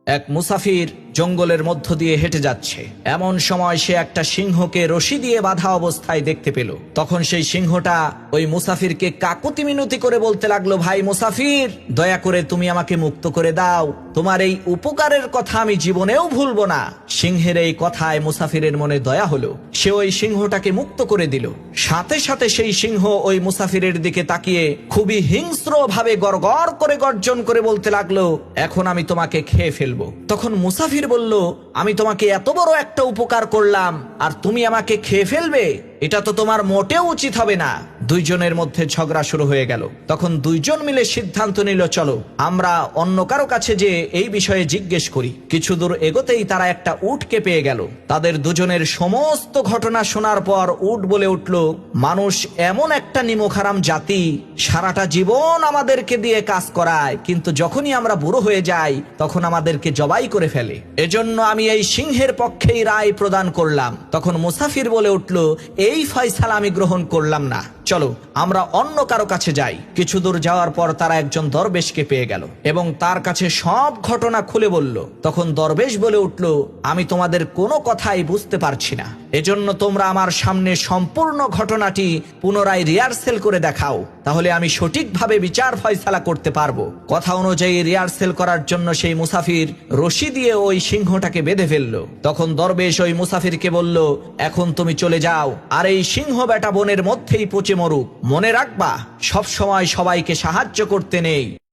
এক মুসাফির জঙ্গলের মধ্য দিয়ে হেঁটে যাচ্ছে। এমন সময় সে একটা সিংহকে রশি দিয়ে বাঁধা অবস্থায় দেখতে পেল। তখন সেই সিংহটা ওই মুসাফিরকে কাকুতি মিনতি করে বলতে লাগলো, ভাই মুসাফির, দয়া করে তুমি আমাকে মুক্ত করে দাও, তোমার এই উপকারের কথা আমি জীবনেও ভুলবো না। সিংহের এই কথায় মুসাফিরের মনে দয়া হলো, সে ওই সিংহটাকে মুক্ত করে দিল। সাথে সাথে সেই সিংহ ওই মুসাফিরের দিকে তাকিয়ে খুবই হিংস্র ভাবে গড়গড় করে গর্জন করে বলতে লাগলো, এখন আমি তোমাকে খেয়ে ফেলবো। তখন মুসাফির বলল, আমি তোমাকে এত বড় একটা উপকার করলাম আর তুমি আমাকে খেয়ে ফেলবে? এটা তো তোমার মোটেও উচিত হবে না। দুইজনের মধ্যে ঝগড়া শুরু হয়ে গেল। তখন দুইজন মিলে সিদ্ধান্ত নিল, চলো আমরা অন্য কারো কাছে যে এই বিষয়ে জিজ্ঞেস করি। কিছু দূর এগোতেই তারা একটা উটকে পেয়ে গেল। তাদের দুজনের সমস্ত ঘটনা শোনার পর উট বলে উঠল, মানুষ এমন একটা নিমকহারাম জাতি, সারাটা জীবন আমাদেরকে দিয়ে কাজ করায়, কিন্তু যখনই আমরা বুড়ো হয়ে যাই তখন আমাদেরকে জবাই করে ফেলে। এজন্য আমি এই সিংহের পক্ষেই রায় প্রদান করলাম। তখন মুসাফির বলে উঠল, এই ফয়সালা আমি গ্রহণ করলাম না, চলো আমরা অন্য কারো কাছে যাই। কিছু দূর যাওয়ার পর তারা একজন দরবেশকে পেয়ে গেল এবং তার কাছে সব ঘটনা খুলে বলল। তখন দরবেশ বলে উঠল, আমি তোমাদের কোনো কথাই বুঝতে পারছি না, এজন্য তোমরা আমার সামনে সম্পূর্ণ ঘটনাটি পুনরায় রিহার্সেল করে দেখাও, তাহলে আমি সঠিকভাবে বিচার ফয়সালা করতে পারবো। কথা অনুযায়ী রিহার্সেল করার জন্য সেই মুসাফির রশি দিয়ে ওই সিংহটাকে বেঁধে ফেললো। তখন দরবেশ ওই মুসাফিরকে বলল, এখন তুমি চলে যাও, আর এই সিংহ বেটা বনের মধ্যেই পচে মরুক। মনে রাখবা, সব সময় সবাইকে সাহায্য করতে নেই।